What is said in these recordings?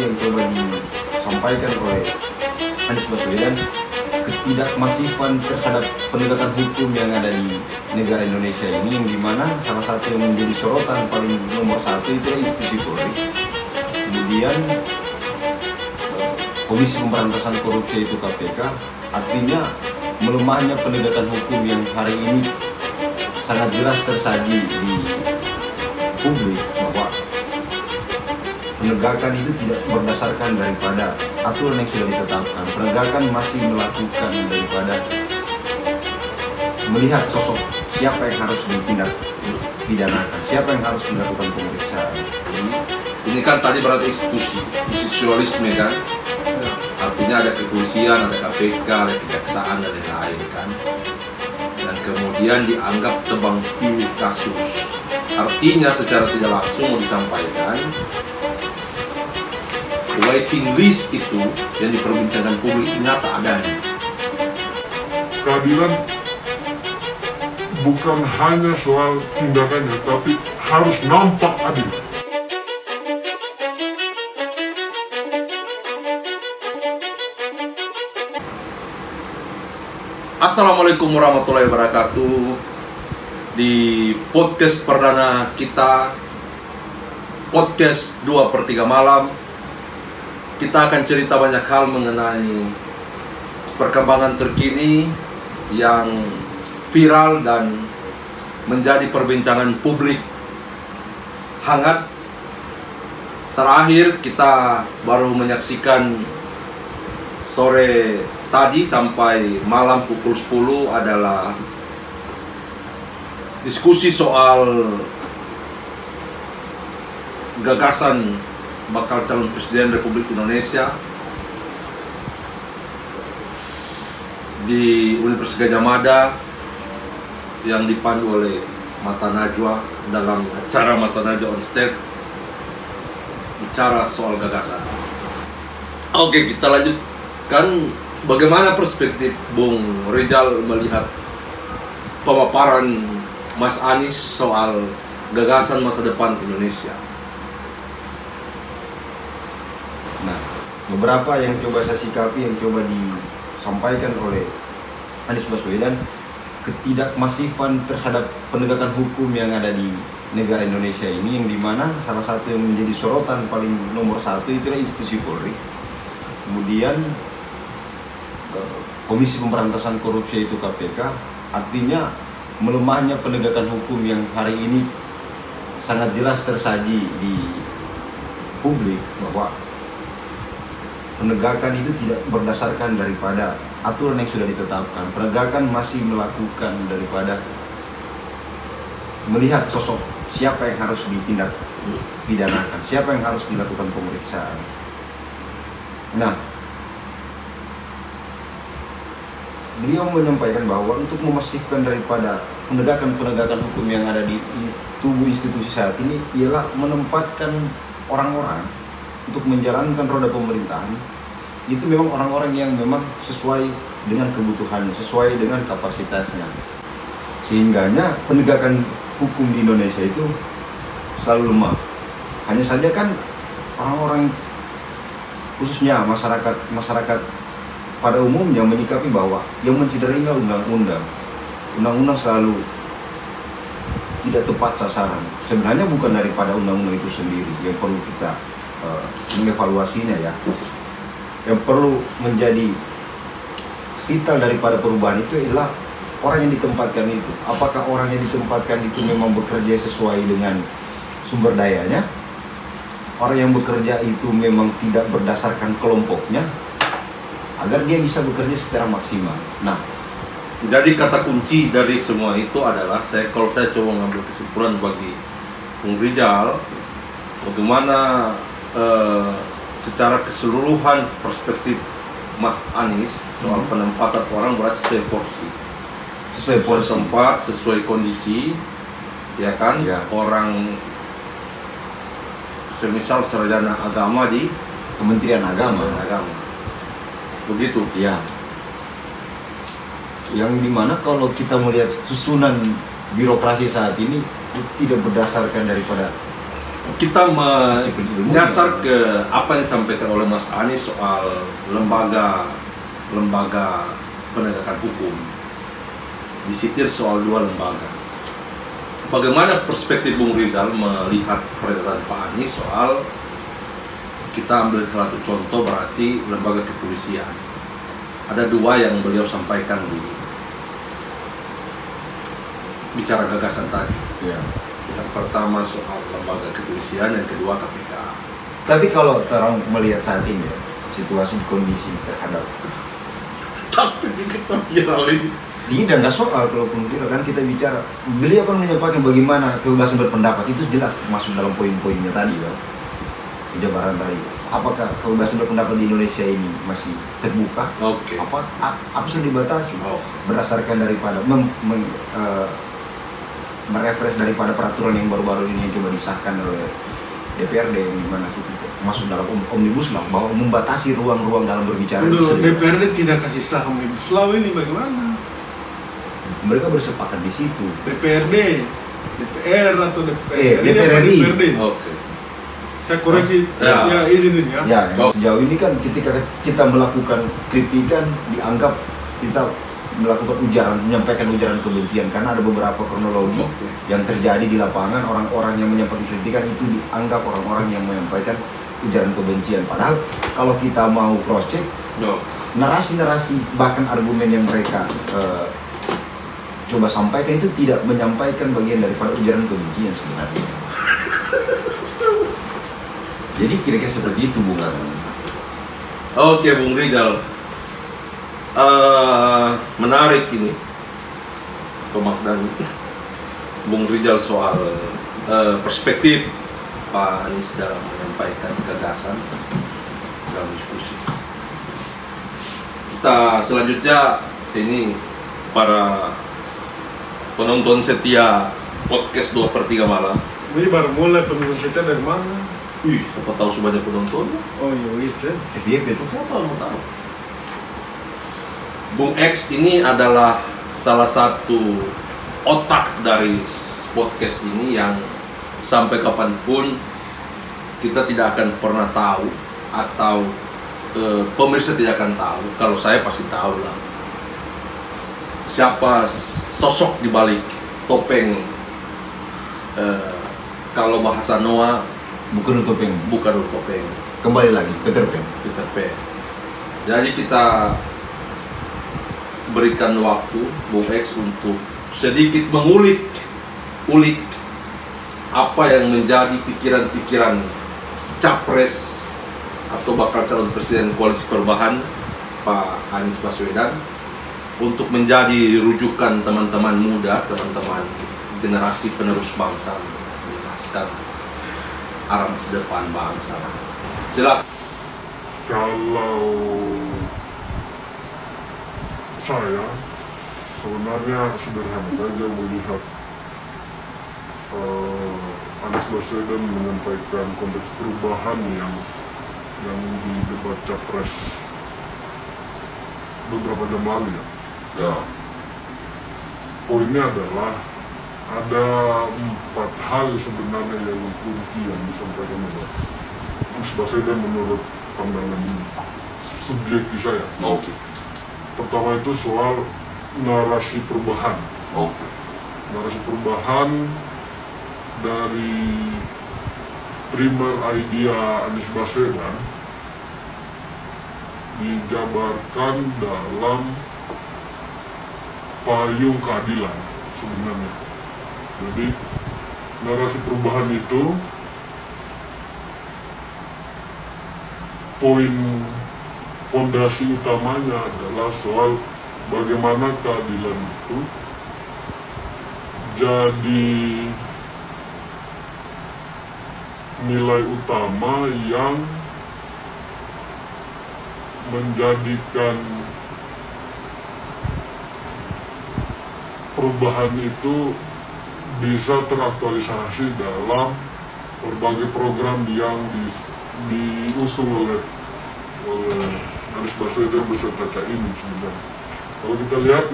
yang coba disampaikan oleh Anies Baswedan, ketidakmasifan terhadap penegakan hukum yang ada di negara Indonesia ini, yang dimana salah satu yang menjadi sorotan paling nomor satu itu institusi Polri. Kemudian Komisi Pemberantasan Korupsi itu KPK, artinya melemahnya penegakan hukum yang hari ini sangat jelas tersaji di publik bahwa penegakan itu tidak berdasarkan daripada aturan yang sudah ditetapkan. Penegakan masih melakukan daripada melihat sosok siapa yang harus ditindak pidanakan, siapa yang harus dilakukan pemeriksaan. Ini kan tadi berarti institusionalisme kan, artinya ada kepolisian, ada KPK, ada kejaksaan dan lain-lain kan, dan kemudian dianggap tebang pilih kasus. Artinya secara tidak langsung mau disampaikan waiting list itu yang diperbincangkan publik nyata adanya. Keadilan bukan hanya soal tindakannya, tapi harus nampak adil. Assalamualaikum warahmatullahi wabarakatuh. Di podcast perdana kita, podcast 2/3 malam, kita akan cerita banyak hal mengenai perkembangan terkini yang viral dan menjadi perbincangan publik hangat. Terakhir kita baru menyaksikan sore tadi sampai malam pukul 10 adalah diskusi soal gagasan bakal calon presiden Republik Indonesia di Universitas Gadjah Mada yang dipandu oleh Mata Najwa dalam acara Mata Najwa on Stage, bicara soal gagasan. Oke, kita lanjutkan. Bagaimana perspektif Bung Rizal melihat pemaparan Mas Anies soal gagasan masa depan Indonesia? Nah, beberapa yang coba saya sikapi, yang coba disampaikan oleh Anies Baswedan, ketidakmasifan terhadap penegakan hukum yang ada di negara Indonesia ini, yang dimana salah satu yang menjadi sorotan paling nomor satu itu institusi Polri. Kemudian Komisi Pemberantasan Korupsi itu KPK, artinya melemahnya penegakan hukum yang hari ini sangat jelas tersaji di publik bahwa penegakan itu tidak berdasarkan daripada aturan yang sudah ditetapkan. Penegakan masih melakukan daripada melihat sosok siapa yang harus ditindak pidanakan, siapa yang harus dilakukan pemeriksaan. Nah, beliau menyampaikan bahwa untuk memasifkan daripada penegakan hukum yang ada di tubuh institusi saat ini ialah menempatkan orang-orang untuk menjalankan roda pemerintahan. Itu memang orang-orang yang memang sesuai dengan kebutuhan, sesuai dengan kapasitasnya. Sehingganya penegakan hukum di Indonesia itu selalu lemah. Hanya saja kan orang-orang, khususnya masyarakat pada umumnya menyikapi bahwa yang mencederainya undang-undang selalu tidak tepat sasaran. Sebenarnya bukan daripada undang-undang itu sendiri yang perlu kita mengevaluasinya ya. Yang perlu menjadi vital daripada perubahan itu adalah orang yang ditempatkan itu. Apakah orang yang ditempatkan itu memang bekerja sesuai dengan sumber dayanya? Orang yang bekerja itu memang tidak berdasarkan kelompoknya, agar dia bisa bekerja secara maksimal. Nah, jadi kata kunci dari semua itu adalah kalau saya coba ngambil kesimpulan bagi Bung Rizal, bagaimana secara keseluruhan perspektif Mas Anies soal penempatan orang berarti sesuai porsi, tempat, sesuai kondisi, ya kan? Ya. Orang semisal sarjana agama di Kementerian Agama. Begitu ya, yang dimana kalau kita melihat susunan birokrasi saat ini itu tidak berdasarkan daripada kita Disiplin ilmu. menyasar ke apa yang disampaikan oleh Mas Anies soal lembaga penegakan hukum. Disitir soal 2 lembaga. Bagaimana perspektif Bung Rizal melihat pernyataan Pak Anies soal, kita ambil salah satu contoh berarti lembaga kepolisian. Ada 2 yang beliau sampaikan di bicara gagasan tadi. Ya. Yang pertama soal lembaga kepolisian, yang kedua KPK. Tapi kalau terang melihat saat ini ya, situasi kondisi terhadap Tapi kita viralin. tidak, nggak soal kalaupun tidak kan kita bicara. Beliau kan menyampaikan bagaimana kebebasan berpendapat itu jelas masuk dalam poin-poinnya tadi kan. Jabaran tadi. Apakah kebebasan berpendapat di Indonesia ini masih terbuka? Oke. Apa sudah dibatasi? Oh. Berdasarkan daripada merefresh daripada peraturan yang baru-baru ini yang coba disahkan oleh DPRD yang dimana itu masuk dalam omnibus law bahwa membatasi ruang-ruang dalam berbicara itu Menurut sendiri. DPRD tidak kasih sah omnibus law ini bagaimana? Mereka bersepakat di situ. DPRD, DPR atau DPR? DPR RI. DPRD. Oke. Saya koreksi, Ya. ya izinin ya. Ya, sejauh ini kan ketika kita melakukan kritikan dianggap kita melakukan menyampaikan ujaran kebencian karena ada beberapa kronologi Oke. yang terjadi di lapangan. Orang-orang yang menyampaikan kritikan itu dianggap orang-orang yang menyampaikan ujaran kebencian. Padahal kalau kita mau cross check No. narasi-narasi bahkan argumen yang mereka coba sampaikan itu tidak menyampaikan bagian daripada ujaran kebencian sebenarnya. Jadi kira-kira seperti itu Bung Arman. Oke, Bung Rizal. Menarik ini pemaknaan Bung Rizal soal perspektif Pak Anies dalam menyampaikan gagasan dalam diskusi. Kita selanjutnya ini para penonton setia podcast 2/3 malam. Ini baru mulai penonton kita dari mana? Wih, siapa tahu sebanyak penonton? Oh iya, itu. FYP itu Siapa mau tahu? Bung X ini adalah salah satu otak dari podcast ini yang sampai kapanpun kita tidak akan pernah tahu atau pemirsa tidak akan tahu. Kalau saya pasti tahu lah siapa sosok di balik topeng. Kalau bahasa Noah bukan topeng. bukan topeng, Kembali lagi Peter Pan. Peter Pan. Jadi kita berikan waktu Bung X untuk sedikit ulik apa yang menjadi pikiran-pikiran capres atau bakal calon presiden koalisi perubahan Pak Anies Baswedan untuk menjadi rujukan teman-teman muda, teman-teman generasi penerus bangsa menjelaskan arah masa depan bangsa. Silakan. Kalau saya sebenarnya sederhana saja melihat Anies Baswedan menyampaikan konteks perubahan yang di debat capres beberapa jam lalu ya. Ya. Poinnya adalah ada 4 hal sebenarnya yang kunci yang disampaikan oleh Anies Baswedan menurut pandangan subjektif saya. Oke. Pertama itu soal narasi perubahan. Oke. Narasi perubahan dari primer idea Anies Baswedan dijabarkan dalam payung keadilan sebenarnya. Jadi narasi perubahan itu poin fondasi utamanya adalah soal bagaimana keadilan itu jadi nilai utama yang menjadikan perubahan itu bisa teraktualisasi dalam berbagai program yang diusung oleh Anies Baswedan beserta Caimin sebenarnya. Kalau kita lihat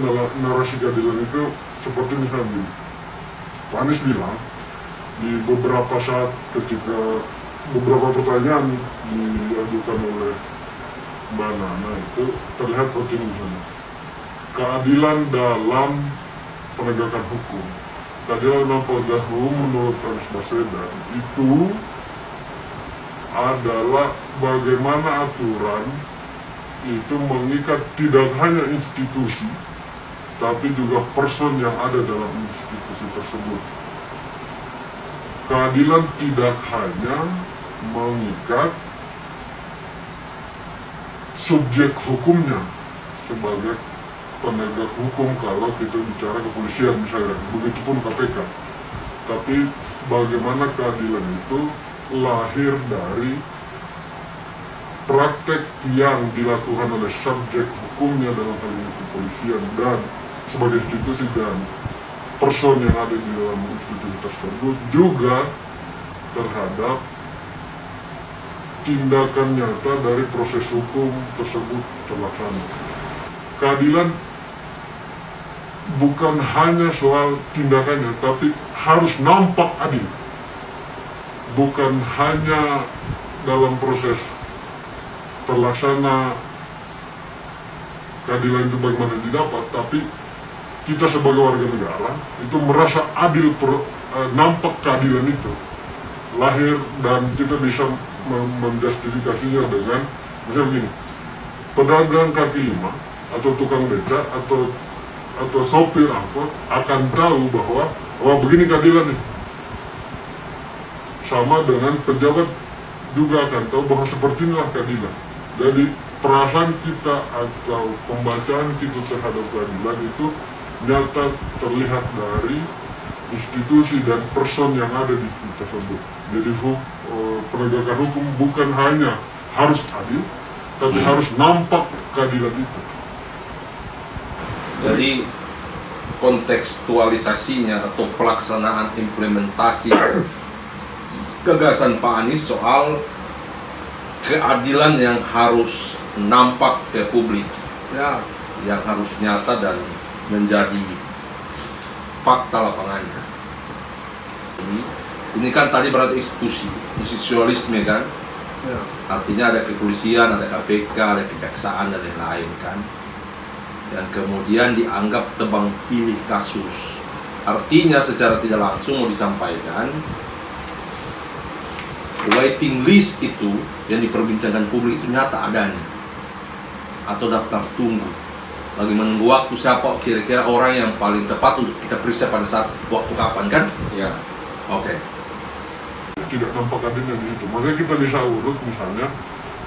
narasi keadilan itu seperti misalnya Pak Anies bilang di beberapa saat ketika beberapa pertanyaan diajukan oleh Mbak Nana itu terlihat seperti misalnya keadilan dalam penegakan hukum. Keadilan dalam penegakan hukum menurut Anies Baswedan itu adalah bagaimana aturan itu mengikat tidak hanya institusi tapi juga person yang ada dalam institusi tersebut. Keadilan tidak hanya mengikat subjek hukumnya sebagai penegak hukum kalau kita bicara kepolisian misalnya, begitupun KPK. Tapi bagaimana keadilan itu lahir dari praktek yang dilakukan oleh subjek hukumnya dalam hal ini kepolisian dan sebagai institusi dan person yang ada di dalam institusi tersebut juga terhadap tindakan nyata dari proses hukum tersebut terlaksana. Keadilan bukan hanya soal tindakannya, tapi harus nampak adil. Bukan hanya dalam proses terlaksana keadilan itu bagaimana didapat, tapi kita sebagai warga negara itu merasa adil, nampak keadilan itu lahir dan kita bisa menjustifikasinya dengan misalnya begini, pedagang kaki lima atau tukang beca atau sopir angkot akan tahu bahwa begini keadilan nih. Sama dengan pejabat juga akan tahu bahwa seperti inilah keadilan. Jadi perasaan kita atau pembacaan kita terhadap keadilan itu nyata terlihat dari institusi dan person yang ada di kita tersebut. Jadi penegakan hukum bukan hanya harus adil, tapi harus nampak keadilan itu. Jadi kontekstualisasinya atau pelaksanaan implementasi gagasan Pak Anies soal keadilan yang harus nampak ke publik, ya, yang harus nyata dan menjadi fakta lapangannya. Ini kan tadi berarti institusionalisme kan, ya. Artinya ada kepolisian, ada KPK, ada kejaksaan dan lain-lain kan, yang kemudian dianggap tebang pilih kasus. Artinya secara tidak langsung mau disampaikan waiting list itu yang diperbincangkan publik itu nyata adanya, atau daftar tunggu lagi menunggu waktu siapa kira-kira orang yang paling tepat untuk kita periksa pada saat waktu kapan kan? Ya, oke. Tidak nampak adilnya di situ. Maksudnya kita bisa urut misalnya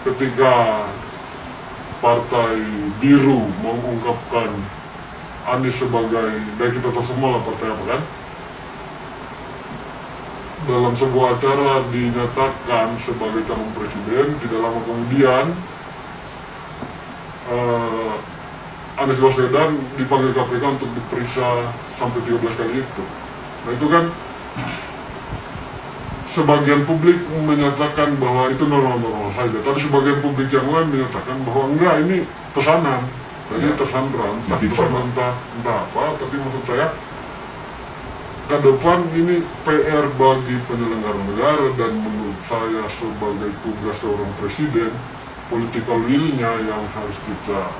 ketika Partai Biru mengungkapkan Anies sebagai, dan kita tahu semua lah partai apa kan, dalam sebuah acara dinyatakan sebagai calon presiden, tidak lama kemudian Anies Baswedan dipanggil KPK untuk diperiksa sampai 13 kali itu. Nah itu kan sebagian publik menyatakan bahwa itu normal-normal saja, tapi sebagian publik yang lain menyatakan bahwa enggak, ini pesanan, jadi tersandra, entah apa, tapi menurut saya ke depan ini PR bagi penyelenggara negara, dan menurut saya sebagai tugas seorang presiden, political will-nya yang harus kita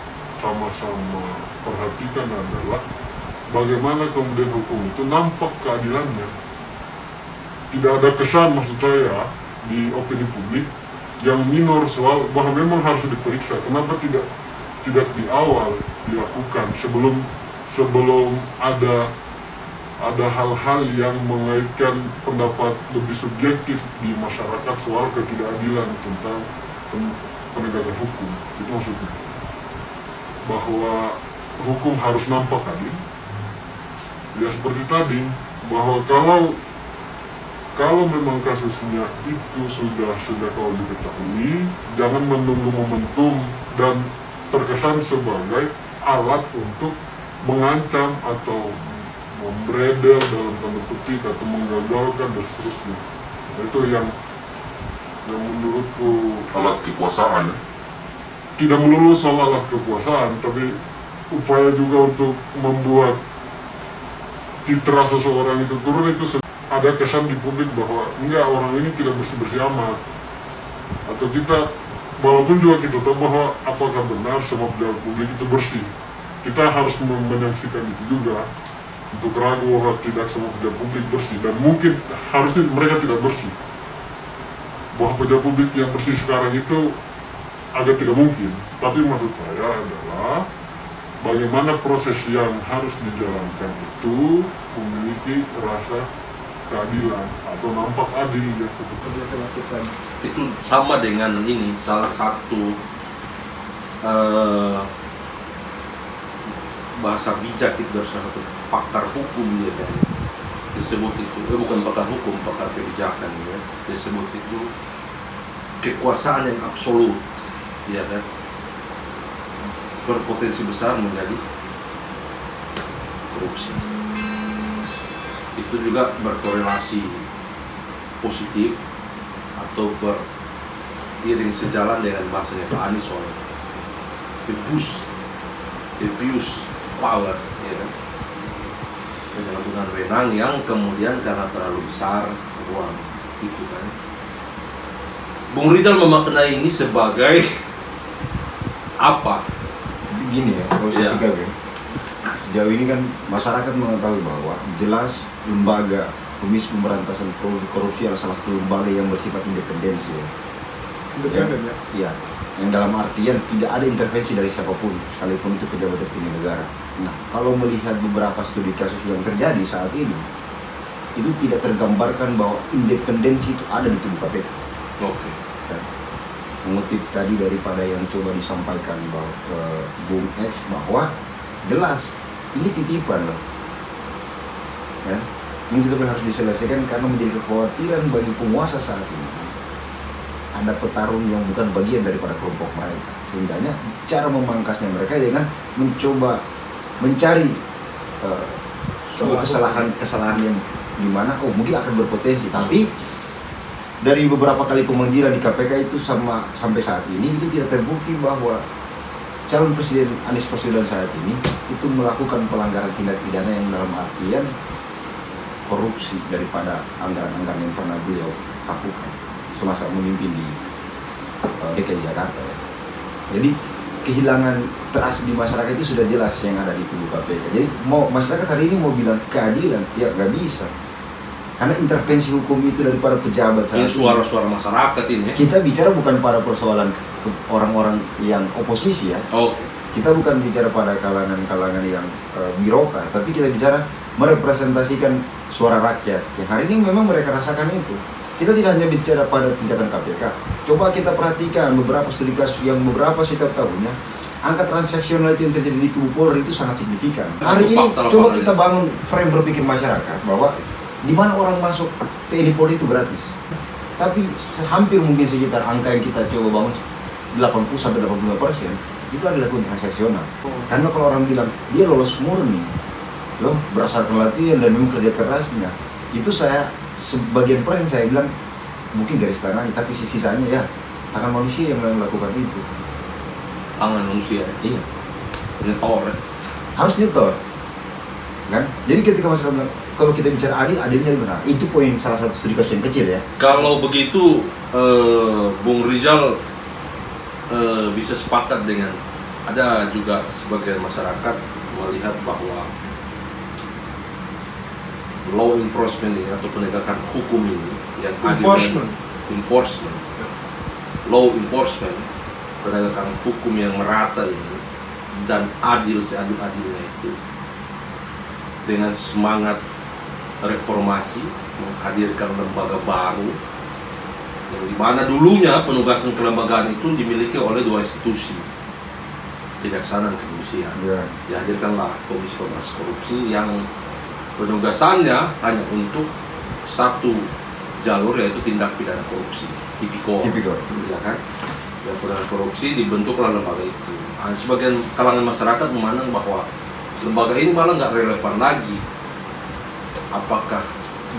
sama-sama perhatikan adalah bagaimana kemudian hukum itu nampak keadilannya. Tidak ada kesan, maksud saya, di opini publik yang minor soal bahwa memang harus diperiksa. Kenapa tidak di awal dilakukan sebelum ada hal-hal yang mengaitkan pendapat lebih subjektif di masyarakat soal ketidakadilan tentang penegakan hukum. Itu maksudnya. Bahwa hukum harus nampak adil. Ya seperti tadi, bahwa kalau memang kasusnya itu sudah kalau diketahui, jangan menunggu momentum dan terkesan sebagai alat untuk mengancam atau membredel dalam tanda petik atau menggagalkan dan seterusnya. Itu yang menurutku alat kekuasaan ya? Tidak melulu soal alat kekuasaan, tapi upaya juga untuk membuat citra seseorang itu turun, itu ada kesan di publik bahwa enggak, orang ini tidak bersih-bersih amat, atau kita walaupun juga kita tahu bahwa apakah benar semua pejabat publik itu bersih, kita harus menyaksikan itu juga untuk ragu bahwa tidak semua pejabat publik bersih, dan mungkin harusnya mereka tidak bersih. Bahwa pejabat publik yang bersih sekarang itu agak tidak mungkin, tapi maksud saya adalah bagaimana proses yang harus dijalankan itu memiliki rasa keadilan atau nampak adil yang Itu sama dengan ini, salah satu bahasa bijak itu dari salah satu pakar hukum dia kan disebut itu, bukan pakar hukum, pakar kebijakan ya, disebut itu kekuasaan yang absolut, ya kan, berpotensi besar menjadi korupsi. Itu juga berkorelasi positif atau beriring sejalan dengan bahasanya Pak Anies soal abuse power, ya kan, penyalahgunaan wewenang yang kemudian karena terlalu besar ruang itu kan. Bung Rizal memaknai ini sebagai apa? Tapi gini ya, kalau saya Ya. sikap ya, sejauh ini kan masyarakat mengetahui bahwa jelas lembaga Komisi Pemberantasan Korupsi adalah salah satu lembaga yang bersifat independensi ya. Independen ya. Iya, yang dalam artian tidak ada intervensi dari siapapun, sekalipun itu pejabat tertinggi negara. Nah, kalau melihat beberapa studi kasus yang terjadi saat ini, itu tidak tergambarkan bahwa independensi itu ada di tubuh KPK. Oke. Dan mengutip tadi daripada yang coba disampaikan bahwa Bung X, bahwa jelas ini titipan loh. Ya, ini kita harus diselesaikan karena menjadi kekhawatiran bagi penguasa saat ini. Ada petarung yang bukan bagian daripada kelompok mereka, sehingga cara memangkasnya mereka dengan mencoba mencari sebuah kesalahan yang dimana mungkin akan berpotensi, tapi dari beberapa kali pemanggilan di KPK itu sampai saat ini itu tidak terbukti bahwa calon presiden Anies Baswedan saat ini itu melakukan pelanggaran tindak pidana yang dalam artian korupsi daripada anggaran-anggaran yang pernah beliau lakukan semasa memimpin di DKI Jakarta ya. Jadi kehilangan trust di masyarakat itu sudah jelas yang ada di tubuh KPK. Jadi mau masyarakat hari ini mau bilang keadilan, ya nggak bisa. Karena intervensi hukum itu daripada pejabat saat Ini ini. suara-suara masyarakat ini ya. Kita bicara bukan pada persoalan orang-orang yang oposisi ya. Oke. Kita bukan bicara pada kalangan-kalangan yang birokrat, tapi kita bicara merepresentasikan suara rakyat yang hari ini memang mereka rasakan itu. Kita tidak hanya bicara pada tingkatan KPK. Coba kita perhatikan beberapa studi kasus yang beberapa setiap tahunnya, angka transaksional itu yang terjadi di tubuh Polri itu sangat signifikan. Hari ini coba kita bangun frame berpikir masyarakat bahwa di mana orang masuk TNI Polri itu gratis. Tapi hampir mungkin sekitar angka yang kita coba bangun 80-85% itu adalah transaksional. Karena kalau orang bilang dia lolos murni, loh berdasarkan latihan dan memang kerja kerasnya, itu saya sebagian persen saya bilang mungkin garis tangan, tapi sisanya ya tangan manusia yang melakukan itu. Tangan manusia. Iya, Nyetor ya. harus nyetor, kan? Jadi ketika masyarakat bilang kalau kita bicara adil, adilnya benar. Itu poin salah satu studi kasus yang kecil ya. Kalau begitu, Bung Rizal bisa sepakat dengan ada juga sebagian masyarakat melihat bahwa law enforcement ini atau penegakan hukum ini yang adil enforcement, law enforcement, penegakan hukum yang merata ini dan adil seadil-adilnya itu dengan semangat reformasi menghadirkan lembaga baru yang dimana dulunya penugasan kelembagaan itu dimiliki oleh dua institusi, Kejaksaan dan Kepolisian. Ya. Dihadirkanlah Komisi Pemberantasan Korupsi yang penugasannya hanya untuk satu jalur, yaitu tindak pidana korupsi, tipikor, ya kan? Yang pidana korupsi dibentuklah lembaga itu. Nah, sebagian kalangan masyarakat memandang bahwa lembaga ini malah nggak relevan lagi. Apakah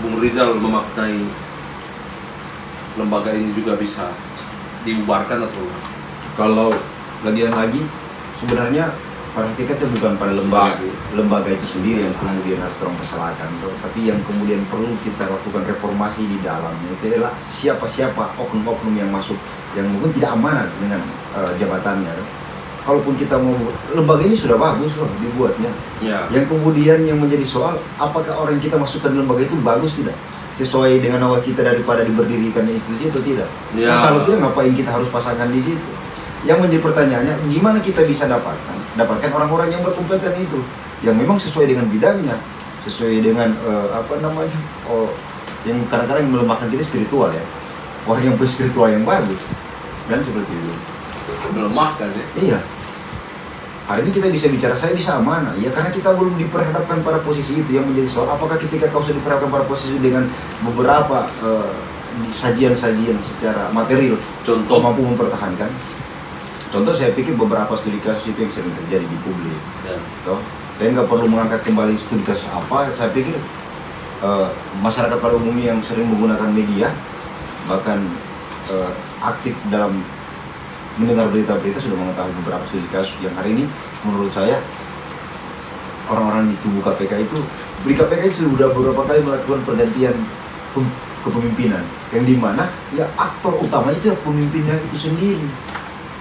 Bung Rizal memaknai lembaga ini juga bisa dibubarkan atau Kalau lagi sebenarnya pada hakikatnya bukan pada lembaga itu sendiri yang kemudian harus termasalahkan, tapi yang kemudian perlu kita lakukan reformasi di dalamnya itu adalah siapa-siapa oknum-oknum yang masuk yang mungkin tidak amanat dengan jabatannya. Kalaupun kita mau, lembaga ini sudah bagus loh dibuatnya. Ya. Yang kemudian yang menjadi soal, apakah orang yang kita masukkan di lembaga itu bagus tidak? Sesuai dengan nawacita daripada diberdirikannya institusi itu tidak? Ya. Nah, kalau tidak, ngapain kita harus pasangkan di situ? Yang menjadi pertanyaannya, gimana kita bisa dapatkan orang-orang yang berkompeten itu, yang memang sesuai dengan bidangnya, sesuai dengan yang kadang-kadang melemahkan kita spiritual ya, orang yang berspiritual yang bagus, dan seperti itu. Melemahkan ya. Iya. Hari ini kita bisa bicara, saya bisa amanah, ya karena kita belum diperhadapkan pada posisi itu yang menjadi soal. Apakah ketika kau sudah diperhadapkan pada posisi dengan beberapa sajian-sajian secara material, Contoh. kau mampu mempertahankan? Contoh saya pikir beberapa studi kasus itu yang sering terjadi di publik. Ya. Toh, saya nggak perlu mengangkat kembali studi kasus apa. Saya pikir masyarakat pada umumnya yang sering menggunakan media, bahkan aktif dalam mendengar berita-berita sudah mengetahui beberapa studi kasus yang hari ini menurut saya orang-orang di tubuh KPK itu, di KPK itu sudah beberapa kali melakukan pergantian kepemimpinan, yang dimana ya aktor utama itu ya pemimpinnya itu sendiri.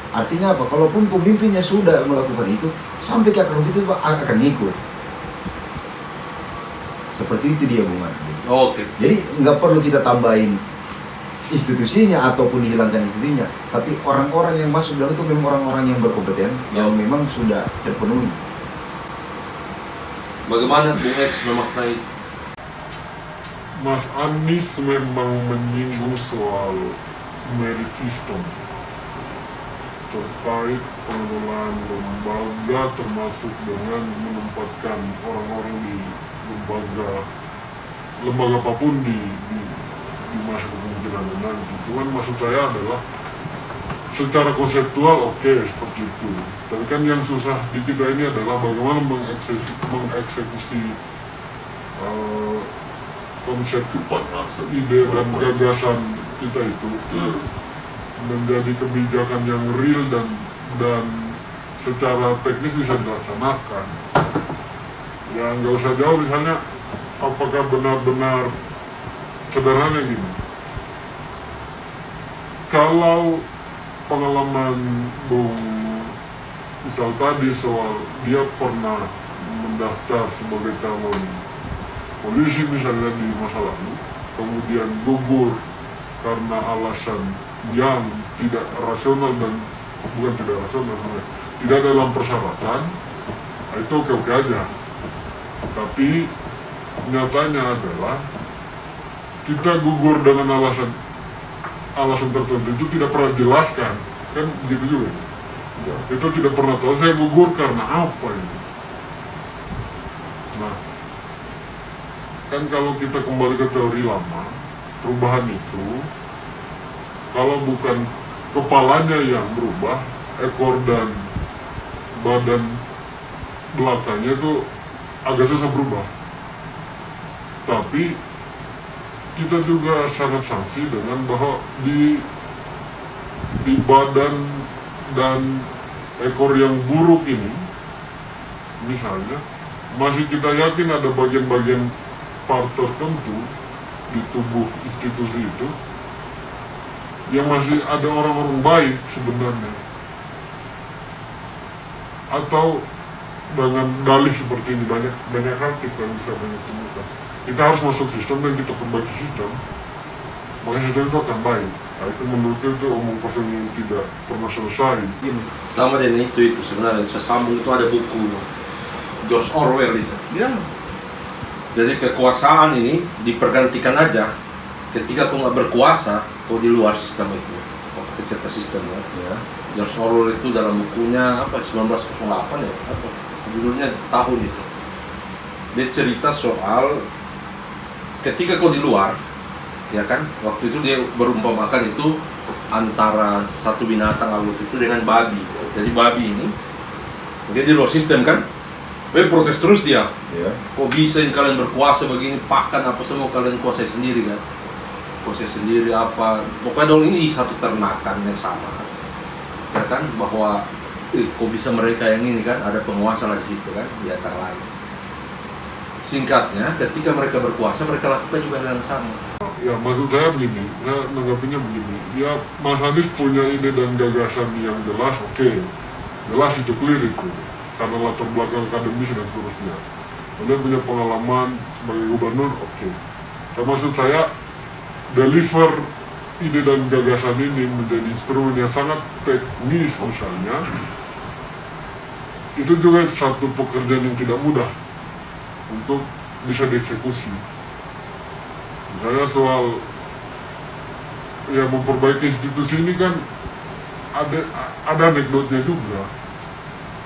Artinya apa? Kalaupun pemimpinnya sudah melakukan itu, sampai ke akar rumput itu akan ngikut. Seperti itu dia Bung Andi. Oke. Jadi nggak perlu kita tambahin institusinya ataupun dihilangkan institusinya, tapi orang-orang yang masuk dalam itu memang orang-orang yang berkompeten, yang memang sudah terpenuhi. Bagaimana Bung X memaknai? Mas Anies memang menyinggung soal merit system terkait pengelolaan lembaga, termasuk dengan menempatkan orang-orang di lembaga apapun di masa kepemimpinan nanti. Cuman maksud saya adalah secara konseptual oke, seperti itu. Tapi kan yang susah di kita ini adalah bagaimana mengeksekusi konsep ide dan gagasan kita itu menjadi kebijakan yang real dan secara teknis bisa dilaksanakan. Ya nggak usah jauh, misalnya apakah benar-benar sederhana gini, kalau pengalaman Bung misal tadi soal dia pernah mendaftar sebagai calon polisi misalnya di masa lalu, kemudian gugur karena alasan yang tidak rasional dan bukan tidak rasional, tidak dalam persyaratan, itu oke-oke aja. Tapi nyatanya adalah kita gugur dengan alasan tertentu itu tidak pernah dijelaskan, kan begitu juga. Ya. Itu tidak pernah tahu saya gugur karena apa ini. Nah, kan kalau kita kembali ke teori lama, perubahan itu kalau bukan kepalanya yang berubah, ekor dan badan belakangnya itu agak susah berubah. Tapi kita juga sangat sanksi dengan bahwa di badan dan ekor yang buruk ini, misalnya, masih kita yakin ada bagian-bagian part tertentu di tubuh institusi itu yang masih ada orang-orang baik sebenarnya, atau dengan dalih seperti ini banyak hal kita bisa banyak temukan. Kita harus masuk sistem dan kita perbaiki sistem, maka sistem itu akan baik. Nah, itu menurut itu omong kosong yang tidak pernah selesai. Sama dengan itu sebenarnya saya sambung, itu ada buku George Orwell itu. Ya. Jadi kekuasaan ini dipergantikan aja ketika kau nggak berkuasa, kau di luar sistem itu, kau tercipta sistem ya. George Orwell itu dalam bukunya apa 1908 ya, apa judulnya tahun itu. Dia cerita soal ketika kau di luar, ya kan, waktu itu dia berumpamakan itu antara satu binatang waktu itu dengan babi. Jadi babi ini dia di luar sistem kan, protes terus dia. Ya. Kok bisa ini kalian berkuasa begini, pakan apa semua kalian kuasai sendiri kan? Kuasai sendiri apa? Pokoknya dong ini satu ternakan yang sama, ya kan, bahwa kok bisa mereka yang ini kan, ada penguasa lah di situ kan, di antara lain. Singkatnya, ketika mereka berkuasa, mereka lakukan juga hal yang sama. Ya maksud saya begini, saya menanggapinya begini. Ya Mas Anies punya ide dan gagasan yang jelas, oke. Jelas itu clear itu. Karena latar belakang akademis dan seterusnya. Kemudian punya pengalaman sebagai gubernur, oke. Dan maksud saya, deliver ide dan gagasan ini menjadi instrumen yang sangat teknis misalnya, itu juga satu pekerjaan yang tidak mudah untuk bisa dieksekusi. Misalnya soal ya memperbaiki institusi ini kan ada anekdotnya juga.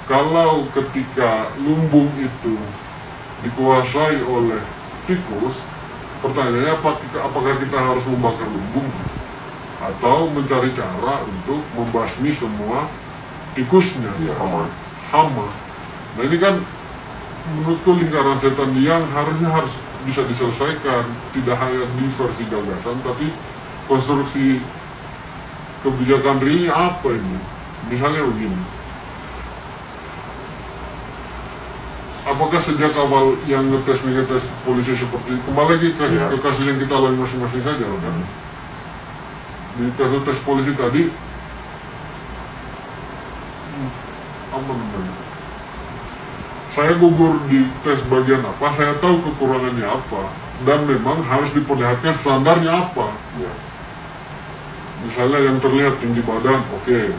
Kalau ketika lumbung itu dikuasai oleh tikus, pertanyaannya apakah kita harus membakar lumbung atau mencari cara untuk membasmi semua tikusnya, hama. Nah ini kan menurutku lingkaran setan yang harusnya harus bisa diselesaikan, tidak hanya di versi gagasan, tapi konstruksi kebijakan realnya apa ini? Misalnya begini, apakah sejak awal yang ngetes polisi seperti kembali lagi ke kasus yang kita alami masing-masing saja kan? Di kasus tes polisi tadi, apa namanya? Saya gugur di tes bagian apa, saya tahu kekurangannya apa, dan memang harus diperlihatkan standarnya apa. Ya. Misalnya yang terlihat tinggi badan, oke.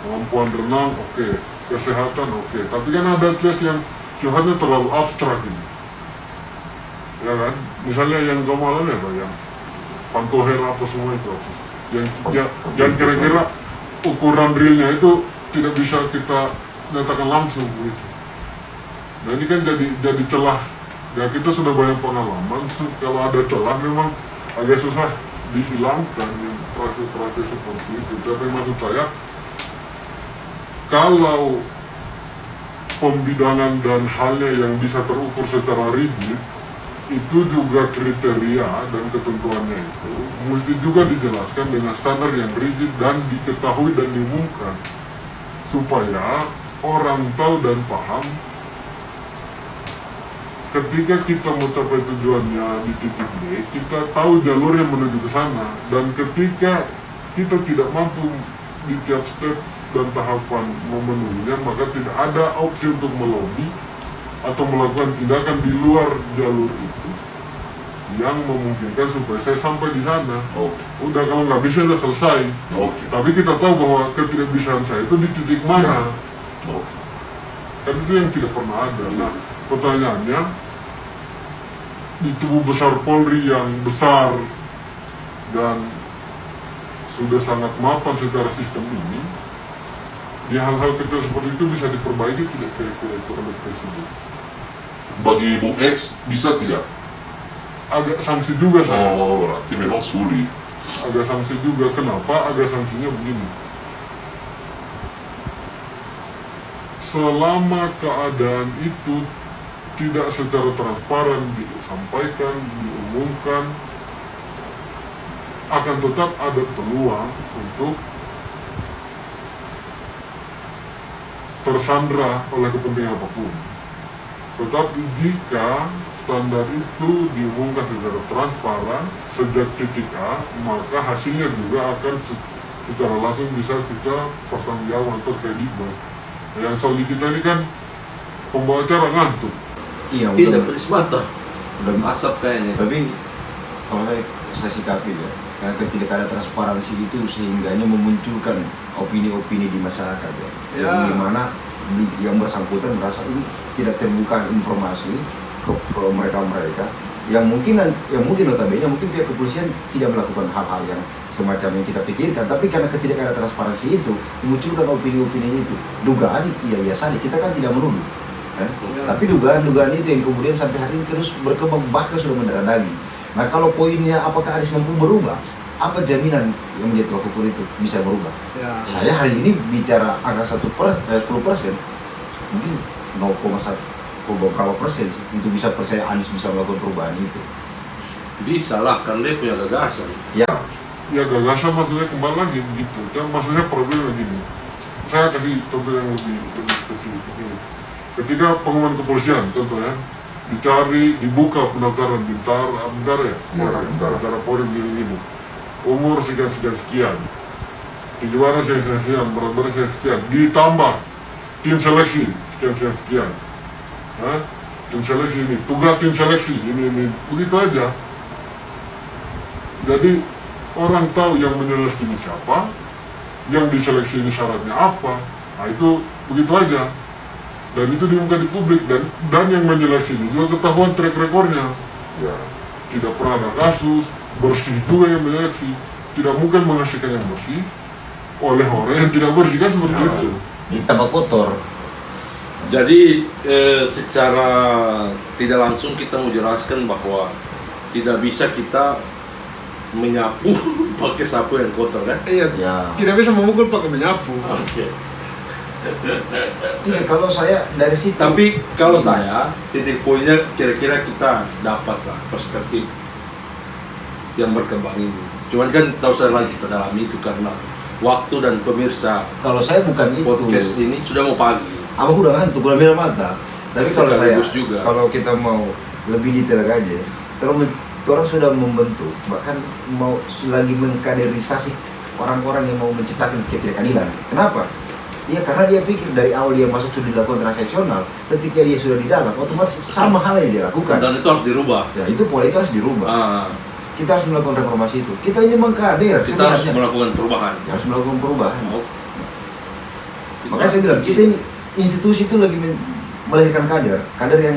Kemampuan renang, oke. Kesehatan, oke. Tapi kan ada tes yang sifatnya terlalu abstrak ini. Ya kan? Misalnya yang kemarin apa, yang Pantoher apa semua itu. Yang kira-kira ukuran realnya itu tidak bisa kita nyatakan langsung begitu. Nah ini kan jadi celah. Ya kita sudah banyak pengalaman. Kalau ada celah memang agak susah dihilangkan yang proses seperti itu. Tapi maksud saya, kalau pembidangan dan halnya yang bisa terukur secara rigid, itu juga kriteria dan ketentuannya itu mesti juga dijelaskan dengan standar yang rigid dan diketahui dan diumumkan, supaya orang tahu dan paham ketika kita mencapai tujuannya di titik B, kita tahu jalur yang menuju ke sana. Dan ketika kita tidak mampu di tiap step dan tahapan memenuhinya, maka tidak ada opsi untuk melobi atau melakukan tindakan di luar jalur itu yang memungkinkan supaya saya sampai di sana. Udah kalau nggak bisa udah selesai. Tapi kita tahu bahwa ketidakbisaan saya itu di titik mana. Kan itu yang tidak pernah ada. Nah, pertanyaannya, di tubuh besar Polri yang besar dan sudah sangat mapan secara sistem ini, di hal-hal kecil seperti itu bisa diperbaiki tidak kira-kira itu oleh Presiden? Bagi Bung X bisa tidak? Agak sanksi juga saya. Oh, berarti memang sulit. Agak sanksi juga. Kenapa? Agak sanksinya begini. Selama keadaan itu tidak secara transparan disampaikan, diumumkan, akan tetap ada peluang untuk tersandra oleh kepentingan apapun. Tetapi jika standar itu diumumkan secara transparan sejak titik A, maka hasilnya juga akan secara langsung bisa kita pertanggungjawabkan atau kredibel. Yang soal di kita ini kan pembawa acara ngantuk. Iya, Tidak pedes mata, udah asap kayaknya. Tapi kalau saya sikapi ya, karena ketika ada transparansi itu sehingganya memunculkan opini-opini di masyarakat ya, yang dimana yang bersangkutan merasa ini tidak terbuka informasi ke mereka yang mungkin notabene mungkin pihak kepolisian tidak melakukan hal-hal yang semacam yang kita pikirkan, tapi karena ketidakadaan transparansi itu memunculkan opini-opini itu, dugaan iya saja, kita kan tidak menuduh. Tapi dugaan-dugaan itu yang kemudian sampai hari ini terus berkembang, bahkan sudah mendarah daging. Nah kalau poinnya apakah Anies mampu berubah, apa jaminan yang menjadi tolak ukur itu bisa berubah? Ya. Saya hari ini bicara angka 10%, mungkin 0,1 beberapa persen itu bisa percaya Anies bisa melakukan perubahan itu. Bisa lah, kan dia punya gagasan. Ya, Ya gagasan maksudnya kembali lagi gitu. Maksudnya problemnya gini. saya kasih contoh yang lebih spesifik ini. Ketika pengumuman kepolisian, contohnya dibuka pendaftaran bintara ya, bintara Polri ini, umur sekian, kejuaraan sekian, berat badan sekian, ditambah tim seleksi sekian, tim seleksi ini, tugas tim seleksi ini, begitu aja. Jadi orang tahu yang menyeleksi ini siapa, yang diseleksi ini syaratnya apa, nah itu begitu aja. Dan itu diungkap di publik, dan yang menyeleksi ini juga ketahuan track recordnya. Ya, tidak pernah ada kasus, bersih juga yang menyeleksi. Tidak mungkin menghasilkan yang bersih oleh orang yang tidak bersih, kan seperti itu. Ditambah kotor. Jadi secara tidak langsung kita mau jelaskan bahwa tidak bisa kita menyapu pakai sapu yang kotor kan? Iya. Ya. Tidak bisa memukul pakai menyapu. Oke. Tidak, kalau saya dari situ. Tapi kalau saya titik poinnya kira-kira kita dapatlah perspektif yang berkembang ini. Cuman kan tahu saya lagi kita dalami itu karena waktu dan pemirsa Kalau saya bukan itu. podcast ini sudah mau pagi. Abang udah ngantuk, udah minum mata. Tapi kalau saya, Sekaligus juga. kalau kita mau lebih detail aja, orang sudah membentuk, bahkan mau lagi mengkaderisasi orang-orang yang mau menciptakan ketidakadilan. Kenapa? Ya karena dia pikir dari awal dia masuk sudah dilakukan transaksional, ketika dia sudah di dalam, otomatis sama hal yang dia lakukan. Dan itu harus dirubah. Ya itu pola itu harus dirubah. Ah, Kita harus melakukan reformasi itu. Kita ini mengkader. kita harus sebenarnya. melakukan perubahan. Harus melakukan perubahan. Oh. Makanya saya bilang, kita ini institusi itu lagi melahirkan kader yang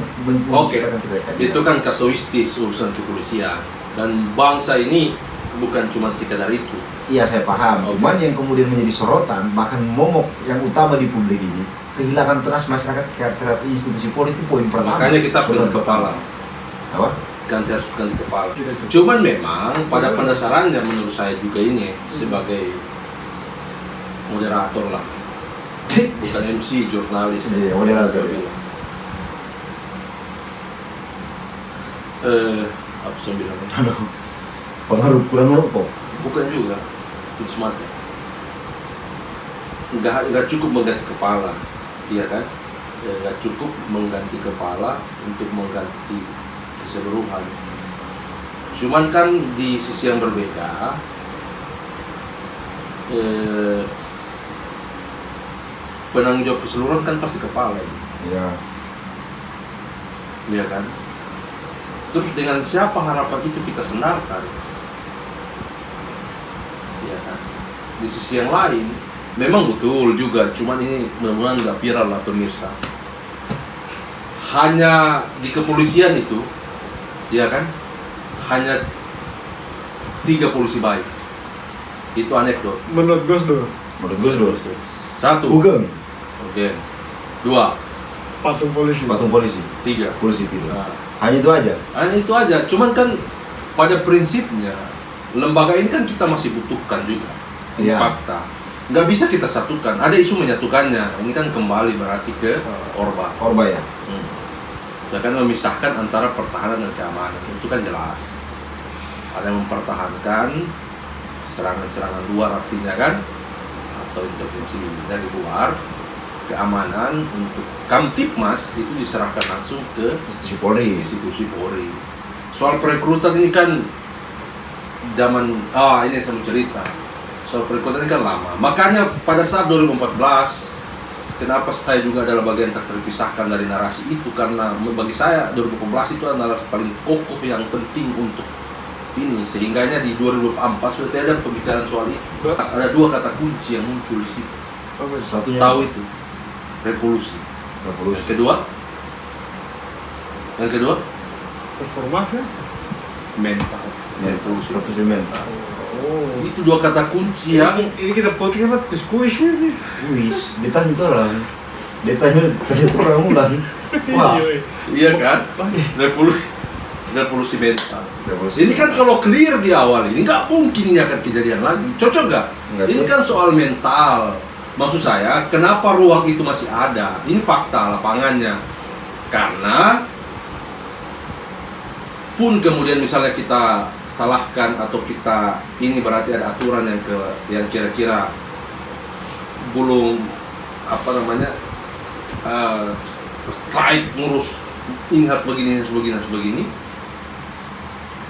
Oke, menciptakan ketidakadilan. itu kan kasuistis urusan kepolisian dan bangsa ini bukan cuma sekadar itu. Iya saya paham, Oke. cuman yang kemudian menjadi sorotan, bahkan momok yang utama di publik ini, kehilangan trust masyarakat terhadap institusi Polri itu poin pertama. Makanya kita harus ganti Poin kepala. Apa? Harus ganti kepala. Tidak. Cuman memang pada pendasarannya menurut saya juga ini sebagai moderator lah, bukan MC, jurnalis. Iya, moderator. Apa sih bilangnya? Aduh, pengaruh kurang rokok. Bukan juga, itu semata. Nggak cukup mengganti kepala, iya kan? Nggak cukup mengganti kepala untuk mengganti keseluruhan. Cuman kan di sisi yang berbeda, penanggung jawab keseluruhan kan pasti kepala, Iya. iya kan? Terus dengan siapa harapan itu kita sendarkan? Ya kan? Di sisi yang lain, memang betul juga, cuman ini mudah-mudahan nggak viral lah pemirsa. Hanya di kepolisian itu, ya kan? Hanya 3 polisi baik. Itu anekdot. Menurut Gus Dur, Menurut Gus Dur. 1, Ugeng, oke. 2, patung polisi. patung polisi, 3. polisi tidak. Nah, Hanya itu aja. hanya itu aja. Cuman kan pada prinsipnya lembaga ini kan kita masih butuhkan juga. Ini Iya. fakta. Nggak bisa kita satukan. Ada isu menyatukannya. Ini kan kembali berarti ke Orba. Orba ya. Saya kan memisahkan antara pertahanan dan keamanan. Itu kan jelas. Ada yang mempertahankan serangan-serangan luar artinya kan, atau intervensi dari luar. Keamanan untuk Kamtipmas itu diserahkan langsung ke Institusi Polri. institusi Polri. Soal perekrutan ini kan zaman ini yang saya mau cerita. Soal perekrutan ini kan lama. Makanya pada saat 2014, kenapa saya juga adalah bagian tak terpisahkan dari narasi itu, karena bagi saya 2014 itu adalah narasi paling kokoh yang penting untuk ini, sehingganya di 2004 sudah tidak ada pembicaraan soal itu. Ada 2 kata kunci yang muncul di situ. Apa itu? Satunya Tahu itu, revolusi. revolusi. Yang kedua, Reformasi. mental. Revolusi. Revolusi mental. Oh. Itu 2 kata kunci yang Ini kita podcast apa? Kuis ini. Wis, ditanya orang. Ditanya orang ulang. Wah, iya kan, revolusi mental. revolusi. Ini kan kalau clear di awal ini nggak mungkin ini akan kejadian lagi. Cocok nggak? Nggak Ini cocok. kan soal mental. Maksud saya, kenapa ruang itu masih ada? Ini fakta lapangannya. Karena pun kemudian misalnya kita salahkan atau kita ini berarti ada aturan yang kira-kira belum apa namanya strike ngurus ini harus begini harus begini harus begini.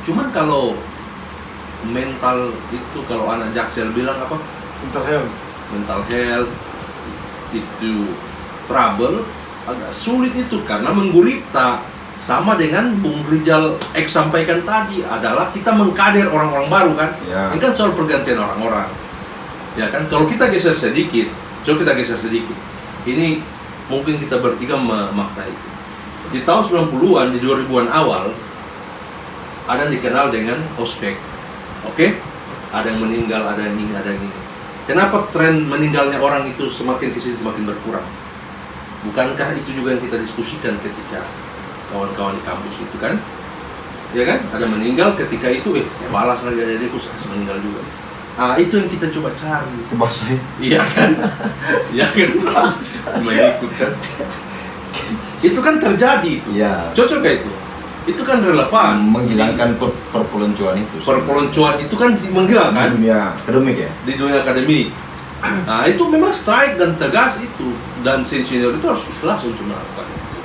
Cuman kalau mental itu, kalau anak Jaksel bilang apa, Mental health. mental health itu trouble, agak sulit itu karena menggurita. Sama dengan Bung Rijal X sampaikan tadi, adalah kita mengkader orang-orang baru kan. Ya. Ini kan soal pergantian orang-orang, ya kan. Kalau kita geser sedikit, coba kita geser sedikit, ini mungkin kita bertiga memaknai itu. Di tahun 90-an, di 2000-an awal, ada yang dikenal dengan ospek. Oke? Ada yang meninggal, ada yang ini, ada yang ini. Kenapa tren meninggalnya orang itu semakin kesini semakin berkurang? Bukankah itu juga yang kita diskusikan ketika kawan-kawan di kampus itu kan? Ya kan? Ada meninggal ketika itu, saya balas lagi adikku, saya meninggal juga. Ah, itu yang kita coba cari. Itu bahasa Iya kan? Iya kan? Mengikut kan? Itu kan terjadi itu. ya, Cocok gak itu? Itu kan relevan. menghilangkan perpeloncoan itu. Perpeloncoan itu kan menghilangkan Di dunia akademik ya. di dunia akademik. Nah, itu memang strike dan tegas itu, dan senior itu harus ikhlas untuk melakukan itu.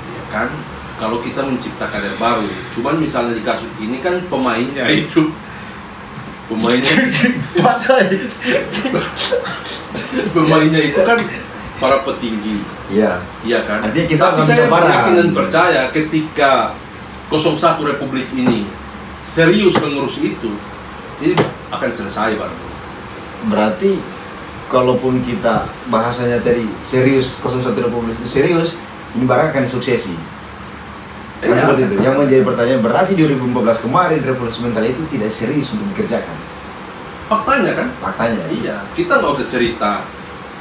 Ya kan? Kalau kita menciptakan yang baru, cuman misalnya di kasus ini kan pemainnya itu pemainnya itu kan para petinggi, Iya. iya kan? Artinya kita Tapi akan saya barang. yakin dan percaya ketika 01 Republik ini serius mengurus itu, ini akan selesai barang. Berarti kalaupun kita bahasanya tadi serius 01 Republik itu serius, ini barang akan suksesi. Kan Iya. seperti itu. Yang menjadi pertanyaan, berarti 2014 kemarin revolusi mental itu tidak serius untuk dikerjakan. Faktanya kan? Faktanya. Iya, kita nggak usah cerita.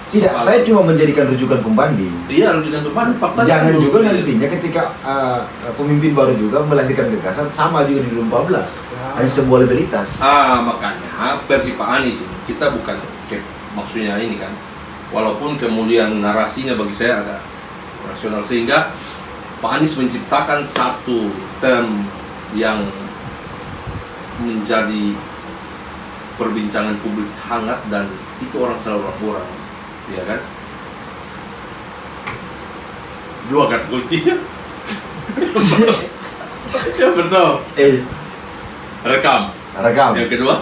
Tidak, soal- saya cuma menjadikan rujukan pembanding. Iya, rujukan teman. Faktanya Jangan dulu. juga Iya. nantinya ketika pemimpin baru juga melahirkan gagasan sama juga di 2014. Ya. Hanya sebuah legalitas. Makanya versi Pak Anies ini, kita bukan maksudnya ini kan, walaupun kemudian narasinya bagi saya agak rasional, sehingga Pak Anies menciptakan satu term yang menjadi perbincangan publik hangat, dan itu orang selalu laporan, ya kan? Dua kata kuncinya. Ya betul. Rekam. Rekam. Yang kedua,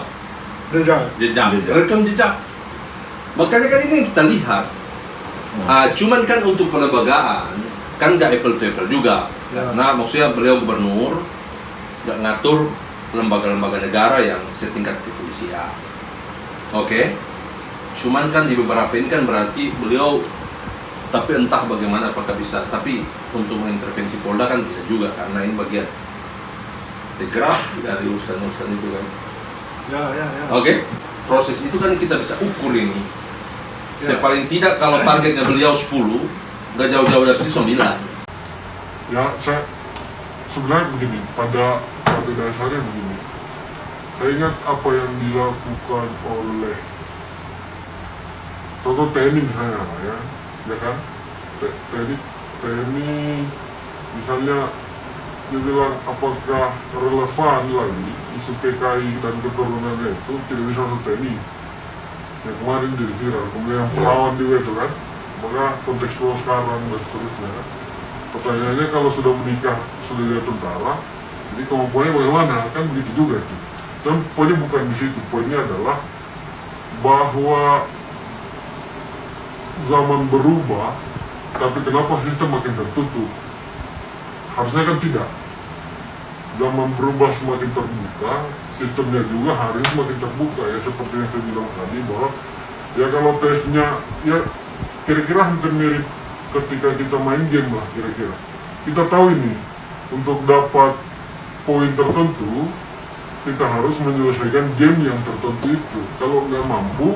Jejak. jejak. Jejak. Rekam jejak. Makanya kan ini yang kita lihat. Cuman kan untuk pelembagaan kan nggak apple to apple juga. Ya. Karena maksudnya beliau gubernur, nggak ngatur lembaga-lembaga negara yang setingkat kepolisian. Oke. Cuman kan di beberapa ini kan berarti beliau, tapi entah bagaimana apakah bisa, tapi untuk mengintervensi Polda kan tidak juga, karena ini bagian degraf dari urusan-urusan itu kan. Ya. Oke, proses itu kan kita bisa ukur ini. Ya. Paling tidak kalau targetnya beliau 10, nggak jauh-jauh dari sini 9. Ya, saya sebenarnya begini, pada dasarnya begini. Saya ingat apa yang dilakukan oleh contoh TNI misalnya, ya kan? TNI misalnya dia bilang apakah relevan lagi isu PKI dan keturunannya itu tidak bisa masuk TNI. Yang kemarin jadi viral, kemudian yang perawan juga itu kan, maka kontekstual sekarang dan seterusnya. Pertanyaannya kalau sudah menikah, sudah jadi tentara, jadi kemampuannya bagaimana? Kan begitu juga itu. Dan poinnya bukan di situ, poinnya adalah bahwa zaman berubah, tapi kenapa sistem makin tertutup? Harusnya kan tidak. Zaman berubah semakin terbuka, sistemnya juga hari ini semakin terbuka, ya seperti yang saya bilang tadi, bahwa ya kalau tesnya ya kira-kira hampir mirip ketika kita main game lah kira-kira. Kita tahu ini, untuk dapat poin tertentu kita harus menyelesaikan game yang tertentu itu. Kalau nggak mampu,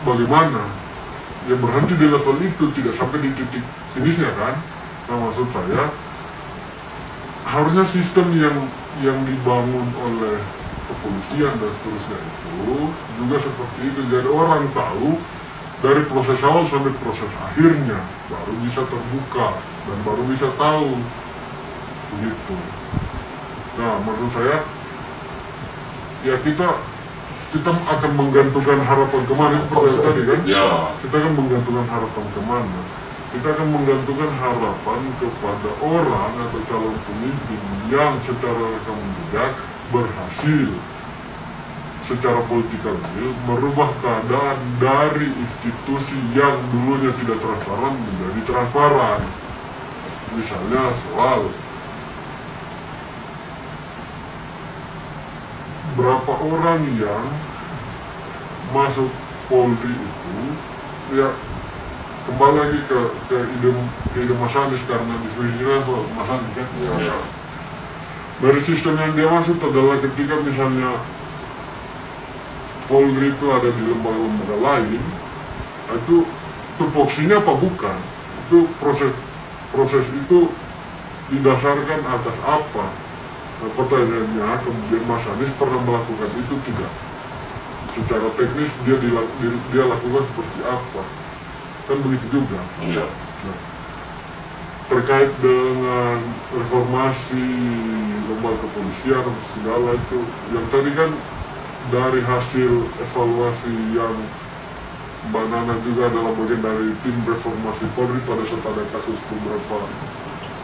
bagaimana? Ya berhenti di level itu, tidak sampai di titik finishnya kan. Nah, maksud saya harusnya sistem yang dibangun oleh kepolisian dan seterusnya itu juga seperti itu. Jadi orang tahu dari proses awal sampai proses akhirnya, baru bisa terbuka dan baru bisa tahu begitu. Nah, menurut saya ya kita kita akan menggantungkan harapan kemana, itu pertanyaan tadi kan? Ya. Kita akan menggantungkan harapan kemana? Kita akan menggantungkan harapan kepada orang atau calon pemimpin yang secara rekam jejak berhasil secara politikal merubah keadaan dari institusi yang dulunya tidak transparan menjadi transparan. Misalnya soal berapa orang yang masuk Polri itu, ya kembali lagi ke ide Mas Anies, karena diskusinya soal Mas Anies kan. Ya. Dari sistem yang dia maksud adalah ketika misalnya Polri itu ada di lembaga-lembaga lain, itu tupoksinya apa bukan? Itu proses itu didasarkan atas apa? Nah, pertanyaannya, kemudian Mas Anies pernah melakukan itu tidak? Secara teknis dia lakukan seperti apa? Kan begitu juga. Iya. Nah, terkait dengan reformasi lembaga kepolisian segala itu, yang tadi kan dari hasil evaluasi yang Mbak Nana juga adalah bagian dari tim reformasi Polri pada saat ada kasus beberapa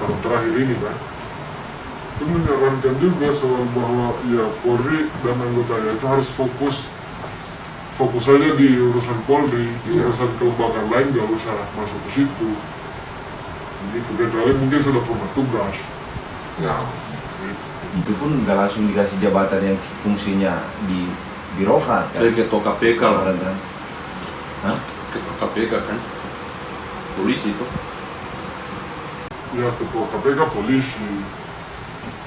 tahun terakhir ini kan, itu menyarankan juga soal bahwa ya Polri dan anggotanya itu harus fokus saja di urusan Polri, di urusan kelembagaan lain gak usah masuk ke situ. Begitu, kecuali mungkin sudah pernah tugas. Ya, itu pun nggak langsung dikasih jabatan yang fungsinya di birokrat kan. Dari ketua KPK lah. Kan? Hah? Ketua KPK kan, polisi itu. Ya, ketua KPK polisi,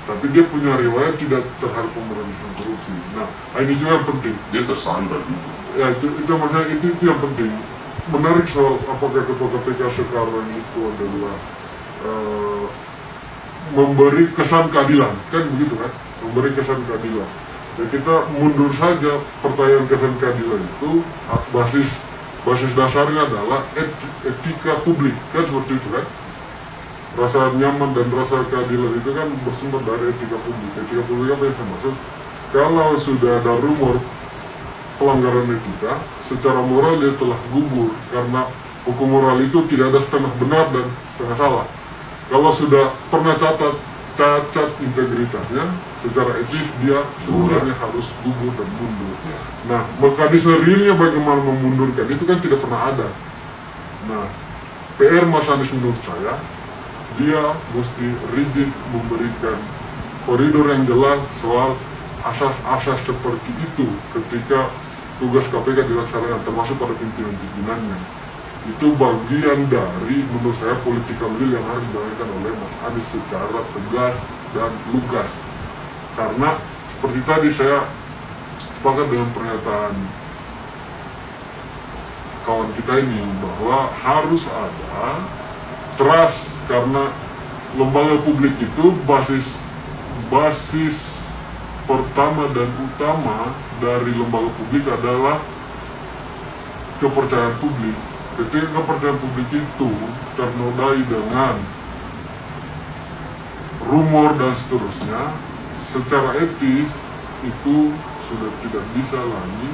tapi dia punya riwayat tidak terhadap pemberantasan korupsi. Nah, ini juga yang penting. Dia tersandra juga. Ya, itu maksudnya itu yang penting. Menarik soal apakah ketua KPK sekarang itu adalah memberi kesan keadilan, kan begitu kan? Memberi kesan keadilan. Ya, kita mundur saja pertanyaan kesan keadilan itu basis dasarnya adalah etika publik, kan seperti itu kan? Rasa nyaman dan rasa keadilan itu kan bersumber dari etika publik. Etika publik apa yang saya maksud? Kalau sudah ada rumor pelanggaran etika, secara moral dia telah gugur, karena hukum moral itu tidak ada setengah benar dan setengah salah. Kalau sudah pernah cacat integritasnya, secara etis dia sebenarnya harus gugur dan mundur. Nah, mekanisme realnya bagaimana memundurkan itu kan tidak pernah ada. Nah, PR Mas Anies menurut saya, dia mesti rigid memberikan koridor yang jelas soal asas-asas seperti itu ketika tugas KPK dilaksanakan, termasuk pada pimpinan-pimpinannya. Itu bagian dari, menurut saya, political will yang harus dijalankan oleh Mas Anies secara tegas dan lugas. Karena seperti tadi saya sepakat dengan pernyataan kawan kita ini bahwa harus ada trust, karena lembaga publik itu basis pertama dan utama dari lembaga publik adalah kepercayaan publik. Ketika kepercayaan publik itu ternodai dengan rumor dan seterusnya, secara etis itu sudah tidak bisa lagi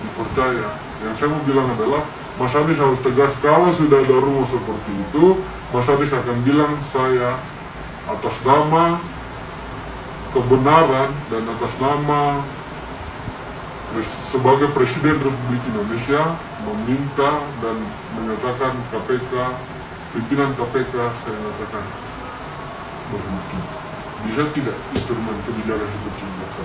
dipercaya. Yang saya mau bilang adalah, Mas Anies harus tegas. Kalau sudah ada rumor seperti itu, Mas Anies akan bilang, saya atas nama kebenaran dan atas nama sebagai Presiden Republik Indonesia meminta dan menyatakan KPK, pimpinan KPK saya nyatakan berhenti. Bisa tidak instrumen kebijakan seperti biasa?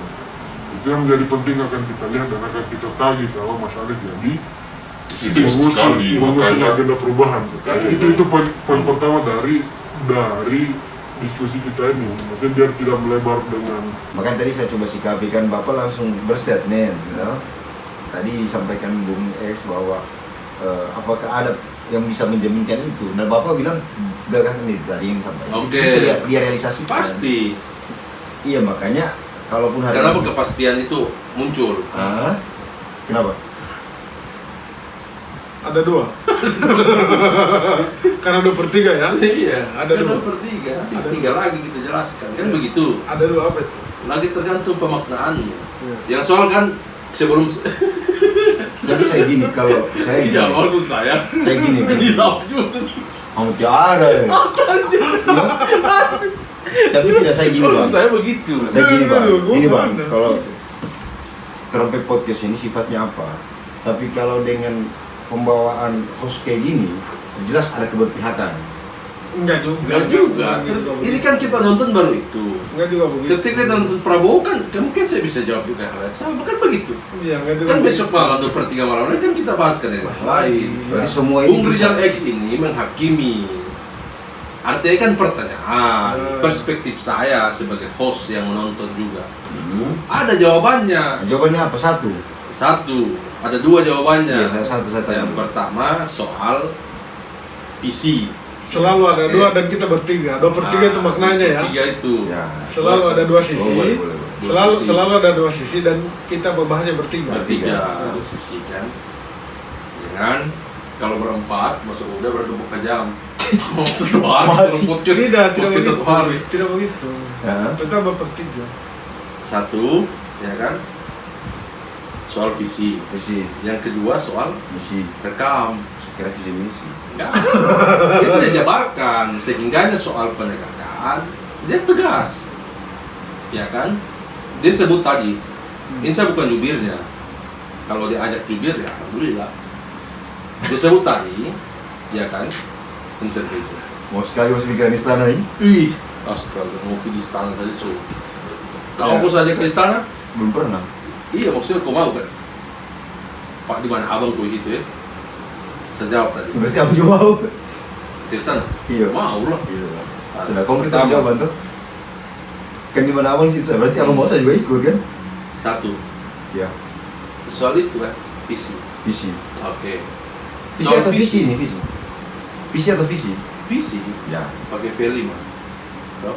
Itu yang menjadi penting, akan kita lihat dan akan kita tagih kalau Mas Anies jadi mengusung agenda perubahan. Itu poin pertama dari diskusi kita ini, mungkin biar tidak melebar dengan. Makanya tadi saya coba sikapi, kan Bapak langsung berstatement, tadi disampaikan Bung X bahwa apakah ada yang bisa menjaminkan itu. Nah, Bapak bilang gak kan tadi yang disampaikan. Oke. Bisa direalisasikan. Pasti. Iya, makanya kalaupun hari Kenapa ini, kepastian itu muncul? Kenapa? Ada dua. Karena 2/3 ya. Iya, Ada dua. 2/3, nanti Ada 3 lagi kita jelaskan. Kan Iya. begitu. Ada dua apa itu? Lagi tergantung pemaknaannya. Iya. Yang soal kan sebelum Tapi saya gini, kalau saya gini, tidak maksud saya gini, tidak maksud kamu tiada ya. Tapi tidak, saya gini bang. maksud saya begitu. Saya gini bang, kalau Trompet Podcast ini sifatnya apa? Tapi kalau dengan pembawaan host kayak gini, jelas ada keberpihakan. Enggak juga. Enggak juga. Ini kan kita nonton baru itu. Enggak juga begitu. Ketika nonton Prabowo kan mungkin saya bisa jawab juga hal yang sama kan begitu. Iya, enggak juga. Kan begitu. besok malam 2/3 malam ini kan kita bahaskan yang lain. Berarti semua ini Bung Rizal bisa. X ini menghakimi. Artinya kan pertanyaan, perspektif saya sebagai host yang menonton juga. Ada jawabannya. Jawabannya apa? Satu. Ada dua jawabannya. Iya, saya tanya. Yang pertama soal visi. Selalu ada dua dan kita bertiga. 2/3 itu maknanya ya. Tiga itu. Ya. Selalu ada dua sisi. boleh. Dua sisi. Selalu ada dua sisi dan kita membahasnya bertiga. Bertiga sisi kan. Jangan kalau berempat masuk udah berdebuk ke jam. Satu hari dalam podcast. Tidak podcast begitu. satu hari. Tidak begitu. Ya. Tetap bertiga. Satu, ya kan? Soal visi. Visi, Yang kedua soal misi. rekam. Kira visi misi. Enggak. Itu dia jabarkan sehingga soal penegakan dia tegas. Ya kan? Dia sebut tadi. Ini saya bukan jubirnya. Kalau dia ajak jubir ya alhamdulillah. Dia sebut tadi, ya kan? Interview. Mau sekali masuk pikiran istana ini? Ih, astaga, mau pergi istana saja so. Kau Ya. mau saja ke istana? Belum pernah. Iya, maksudnya kau mau kan? Pak di mana abang kau gitu ya? Saya jawab tadi. Berarti aku juga mau. Ke istana? Iya. Mau lah. Iya. Ah, Sudah konkret pertama. jawaban tuh. Kan di mana abang sih? Berarti abang mau saya juga ikut kan? Satu, Ya. soal itu kan, visi. Visi. Oke. Visi Soal atau visi ini visi? Visi atau visi? Visi Ya. pakai V5.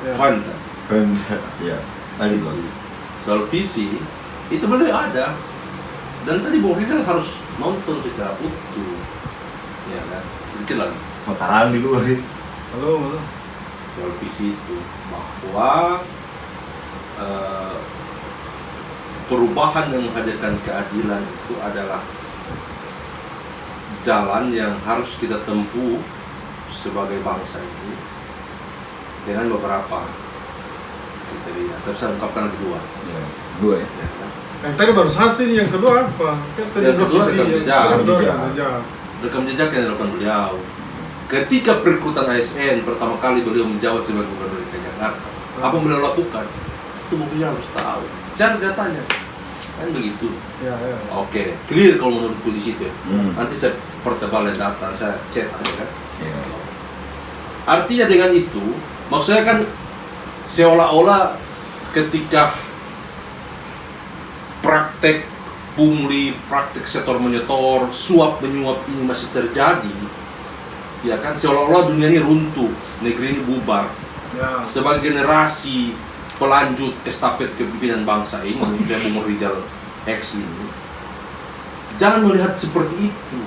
Ya. Fanta. Kan ya. Lanjut Visi. bang. Soal visi itu benar ada. Dan tadi Bung Rizal harus nonton secara utuh. Ya kan? Sedikit lagi. Mau tarang di luar nih. Halo. Soal visi itu bahwa perubahan yang menghadirkan keadilan itu adalah jalan yang harus kita tempuh sebagai bangsa ini dengan beberapa kriteria. Terus saya ungkapkan lagi dua. Ya. Dua ya. Ya kan? Yang tadi baru satu ini, yang kedua apa? Kan tadi Yang kedua visi, rekam yang jejak. kedua Rekam rekam jejak. Rekam jejak yang dilakukan beliau. Ketika perekrutan ASN pertama kali beliau menjabat sebagai gubernur DKI Jakarta, apa yang beliau lakukan? Itu beliau harus tahu. Cari datanya. Kan begitu. Ya, ya. Oke, clear kalau menurutku di situ ya. Hmm. Nanti saya pertebal data, saya chat aja kan. Ya. Artinya dengan itu, maksudnya kan seolah-olah ketika praktek pungli, praktek setor menyetor, suap menyuap ini masih terjadi, ya kan seolah-olah dunia ini runtuh, negeri ini bubar. Ya. Sebagai generasi pelanjut estafet kepemimpinan bangsa ini, saya Bung Rizal X ini, jangan melihat seperti itu.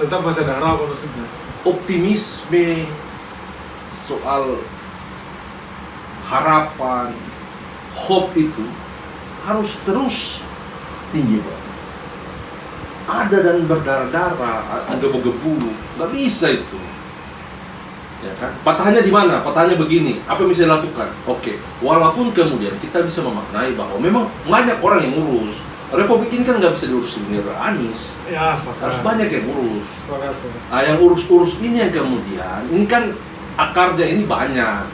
Tetap masih ada harapan maksudnya. Optimisme soal harapan, hope itu harus terus Tinggi pak. ada dan berdarah-darah, menggebu-gebu, nggak bisa itu. Ya kan? Patahnya di mana? Patahnya begini. Apa yang bisa dilakukan? Oke, walaupun kemudian kita bisa memaknai bahwa memang banyak orang yang ngurus. Republik ini kan nggak bisa diurus sendiri Anies. Ya, Harus banyak yang ngurus. Sepakat. Nah, yang urus-urus ini yang kemudian, ini kan akarnya ini banyak.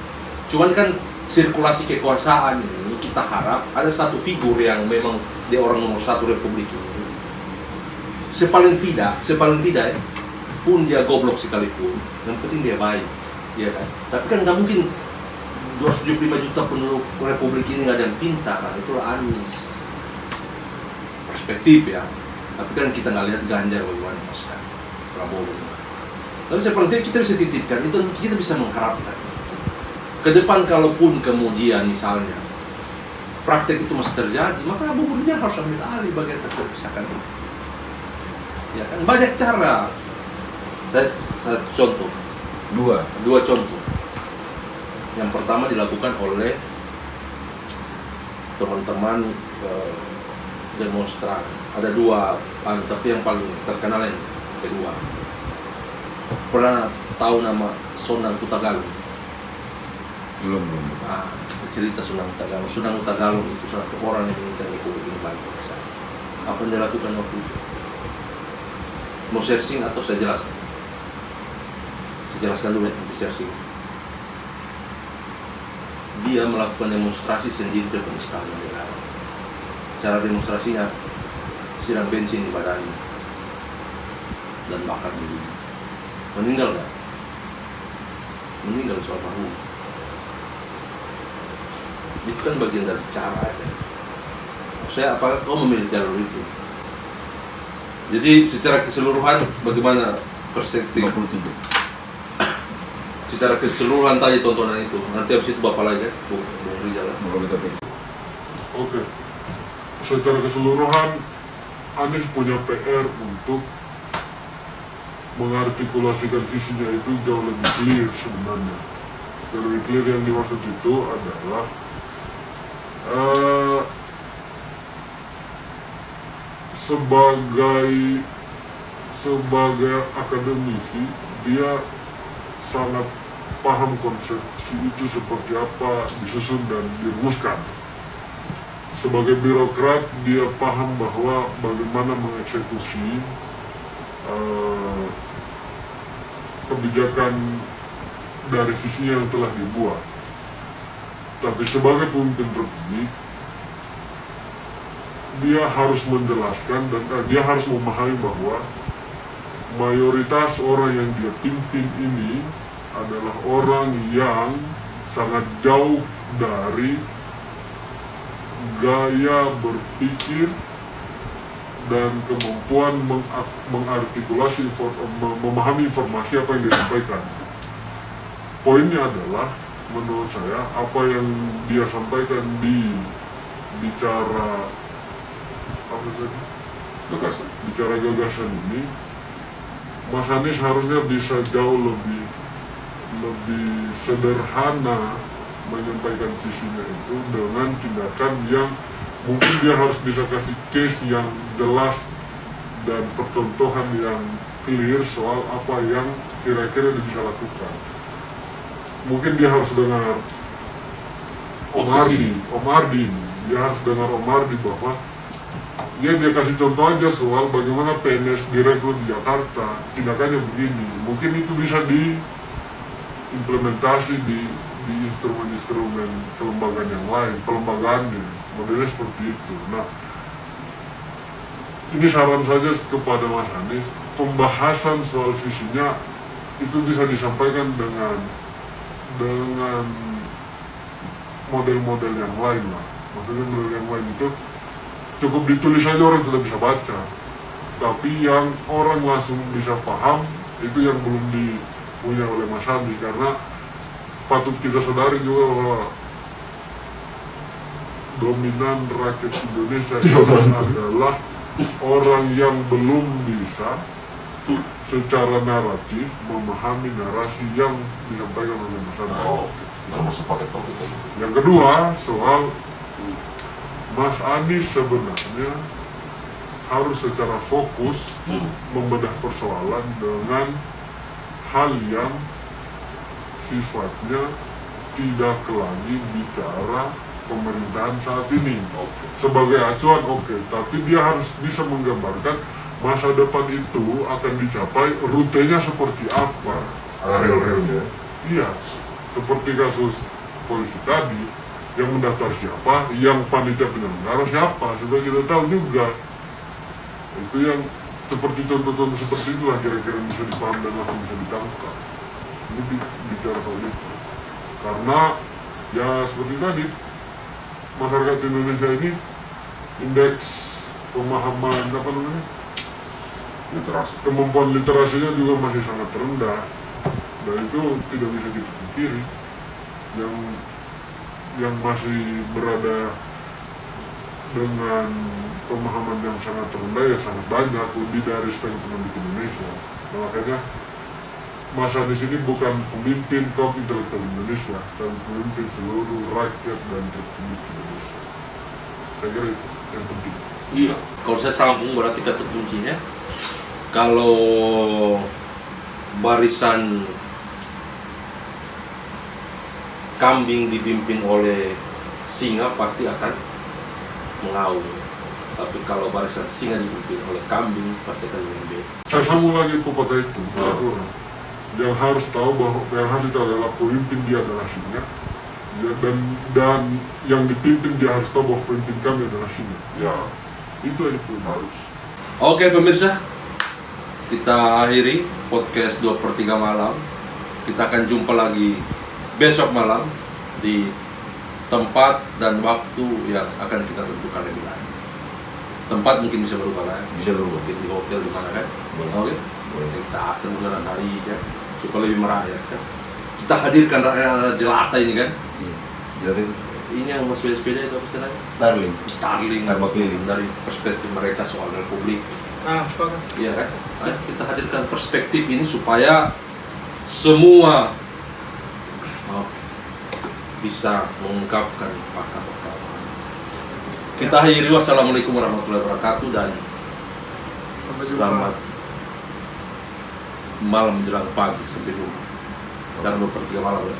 Cuman kan sirkulasi kekuasaan ini kita harap ada satu figur yang memang dia orang nomor satu Republik ini. Sepaling tidak ya, pun dia goblok sekalipun, yang penting dia baik, ya kan? Tapi kan nggak mungkin 275 juta penduduk Republik ini nggak ada yang pintar, nah, itulah Anies. Perspektif ya. Tapi kan kita nggak lihat Ganjar bagaimana Mas kan, Prabowo. Tapi seperti kita bisa titipkan, itu kita bisa mengharapkan. Ke depan kalaupun kemudian misalnya praktek itu masih terjadi, maka Bung Rizal harus ambil alih bagian terpisahkan itu. Ya kan banyak cara. Saya contoh dua contoh. Yang pertama dilakukan oleh teman-teman demonstran. Ada dua, tapi yang paling terkenal yang kedua. Pernah tahu nama Sonang Hutagalung? Belum. Nah, cerita Sonang Hutagalung. Sonang Hutagalung itu salah satu orang yang diminta Republik Indonesia ke sana. Apa yang dilakukan waktu itu? Mau searching atau saya jelaskan? Saya jelaskan dulu ya, nanti searching. Dia melakukan demonstrasi sendiri di depan istana negara. Cara demonstrasinya, siram bensin di badannya dan bakar diri. Meninggal kan? Meninggal soal bahu. Itu kan bagian dari cara aja. Saya apakah kau memilih jalur itu? Jadi secara keseluruhan bagaimana perspektif? 57. Secara keseluruhan tadi tontonan itu. Nanti habis itu Bapak lagi ya, Bung Rijal. Oke. Secara keseluruhan Anies punya PR untuk mengartikulasikan visinya itu jauh lebih clear sebenarnya. Jauh lebih clear yang dimaksud itu adalah sebagai akademisi dia sangat paham konsepsi itu seperti apa disusun dan dirumuskan. Sebagai birokrat dia paham bahwa bagaimana mengeksekusi kebijakan dari visinya yang telah dibuat. Tapi sebagai pemimpin republik dia harus menjelaskan dan dia harus memahami bahwa mayoritas orang yang dia pimpin ini adalah orang yang sangat jauh dari gaya berpikir dan kemampuan mengartikulasi, memahami informasi apa yang disampaikan. Poinnya adalah, menurut saya, apa yang dia sampaikan di bicara gagasan ini, Mas Anies harusnya bisa jauh lebih sederhana menyampaikan visinya itu dengan tindakan yang mungkin dia harus bisa kasih case yang jelas dan percontohan yang clear soal apa yang kira-kira dia bisa lakukan. Mungkin dia harus dengar Om Ardi, dia harus dengar Om Ardi bahwa dia kasih contoh aja soal bagaimana PNS direkrut di Jakarta, tindakannya begini. Mungkin itu bisa diimplementasi di instrumen-instrumen kelembagaan yang lain, pelembagaannya, modelnya seperti itu. Nah, ini saran saja kepada Mas Anies, pembahasan soal visinya itu bisa disampaikan dengan model-model yang lain lah. Maksudnya model yang lain itu cukup ditulis saja orang sudah bisa baca, tapi yang orang langsung bisa paham itu yang belum dipunya oleh Mas Anies. Karena patut kita sadari juga bahwa dominan rakyat Indonesia itu adalah orang yang belum bisa secara naratif memahami narasi yang disampaikan oleh Mas Anies. Yang kedua, soal Mas Anies sebenarnya harus secara fokus membedah persoalan dengan hal yang sifatnya tidak lagi bicara pemerintahan saat ini. Sebagai acuan tapi dia harus bisa menggambarkan masa depan itu akan dicapai, rutenya seperti apa. Ada real-realnya. Iya, seperti kasus polisi tadi, yang mendaftar siapa, yang panitia penyelenggara siapa, supaya kita tahu juga. Itu yang seperti contoh-contoh seperti itulah kira-kira bisa dipaham dan langsung bisa ditangkap. Ini bicara soal itu. Karena ya seperti tadi, masyarakat Indonesia ini indeks pemahaman kemampuan literasinya juga masih sangat rendah, dan itu tidak bisa kita pungkiri. Yang masih berada dengan pemahaman yang sangat rendah ya sangat banyak, lebih dari setengah penduduk Indonesia. Nah, makanya Mas Anies ini bukan pemimpin kaum intelektual Indonesia, tapi pemimpin seluruh rakyat dan Republik Indonesia. Saya kira itu yang penting. Iya. Kalau saya sambung berarti kata kuncinya, kalau barisan kambing dipimpin oleh singa pasti akan mengaum. Tapi kalau barisan singa dipimpin oleh kambing pasti akan menyembelih. Saya sambung lagi kepada itu. Yang harus tahu bahwa yang harus itu adalah pemimpin dia adalah singa. Ya, dan yang dipimpin dia harus tahu bahwa pemimpin kami adalah singa. Ya, itu aja pun harus. Oke pemirsa, kita akhiri podcast 2/3 malam. Kita akan jumpa lagi besok malam di tempat dan waktu yang akan kita tentukan lebih lanjut. Tempat mungkin bisa berubah lah, Bisa berubah. mungkin di hotel di mana kan? Boleh. Oke, Boleh. kita akan beneran hari kan, supaya lebih merayat kan. Kita hadirkan rakyat jelata ini kan. Iya. Jadi Ini yang mas sepeda itu apa istilahnya? Starling. Starling, Starbuck keliling. dari perspektif mereka soal republik. Sepakat. Iya kan? Ayo kita hadirkan perspektif ini supaya semua bisa mengungkapkan fakta-fakta. Kita akhiri, wassalamualaikum warahmatullahi wabarakatuh, dan Sampai jumpa. selamat malam menjelang pagi sampai jumpa. Dan 2/3 malam ya.